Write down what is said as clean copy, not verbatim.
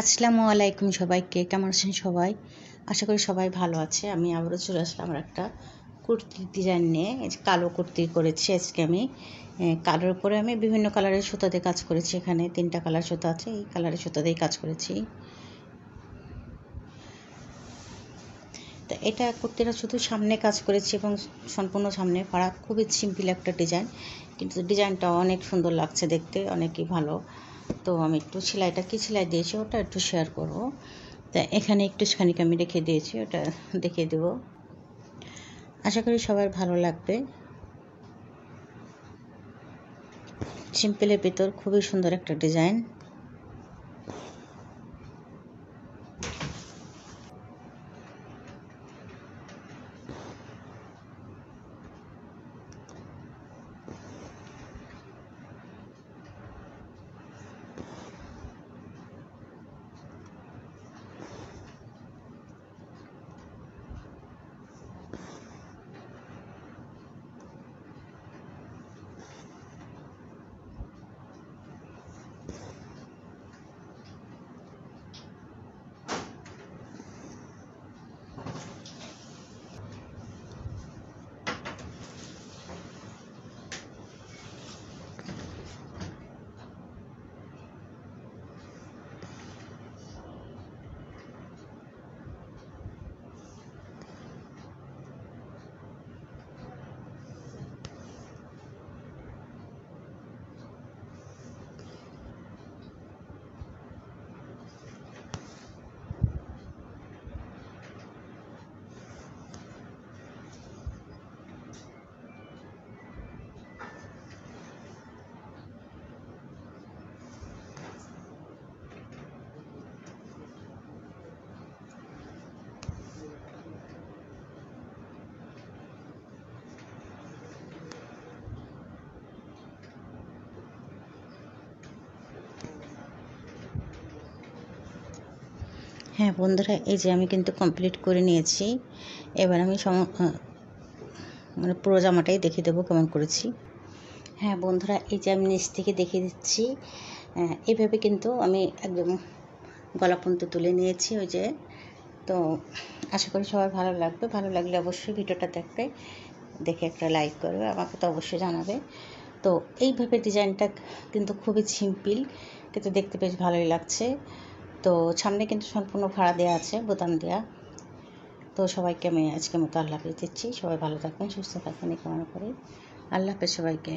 আসসালামু আলাইকুম সবাইকে, কেমন আছেন সবাই? আশা করি সবাই ভালো আছে। আমি আবারও চলে আসলাম আমার একটা কুর্তির ডিজাইন নিয়ে। এই যে কালো কুর্তি করেছি আজকে আমি। কালোর উপরে আমি বিভিন্ন কালারের সুতা দিয়ে কাজ করেছি। এখানে 3টা কালার সুতা আছে, এই কালারের সুতা দিয়ে কাজ করেছি। তো এটা কুর্তিটা শুধু সামনে কাজ করেছি এবং সম্পূর্ণ সামনে পাড়া, খুবই সিম্পল একটা ডিজাইন, কিন্তু ডিজাইনটা অনেক সুন্দর লাগছে দেখতে, অনেকই ভালো। তো আমি একটু সেলাইটা কী সেলাই দিয়েছি ওটা একটু শেয়ার করব। তা এখানে একটুখানি আমি রেখে দিয়েছি, ওটা দেখিয়ে দেব। আশা করি সবার ভালো লাগবে। সিম্পলের ভিতর খুবই সুন্দর একটা ডিজাইন। হ্যাঁ বন্ধুরা, এই যে আমি কিন্তু কমপ্লিট করে নিয়েছি। এবার আমি মানে পুরো জামাটাই দেখিয়ে দেবো কেমন করেছি। হ্যাঁ বন্ধুরা, এই যে আমি নিচ থেকে দেখিয়ে দিচ্ছি। এইভাবে কিন্তু আমি একদম গলা পর্যন্ত তুলে নিয়েছি। ওই যে, তো আশা করি সবার ভালো লাগবে। ভালো লাগলে অবশ্যই ভিডিওটা দেখে একটা লাইক করবে, আমাকে তো অবশ্যই জানাবে। তো এইভাবে ডিজাইনটা কিন্তু খুবই সিম্পল, কিন্তু দেখতে বেশ ভালোই লাগছে। তো সামনে কিন্তু সম্পূর্ণ ভাড়া দেওয়া আছে, বোতাম দেওয়া। তো সবাইকে আমি আজকের মতো আল্লাহ হাফেজ দিচ্ছি। সবাই ভালো থাকবেন, সুস্থ থাকবেন এই কামনা করি। আল্লাহ হাফেজ সবাইকে।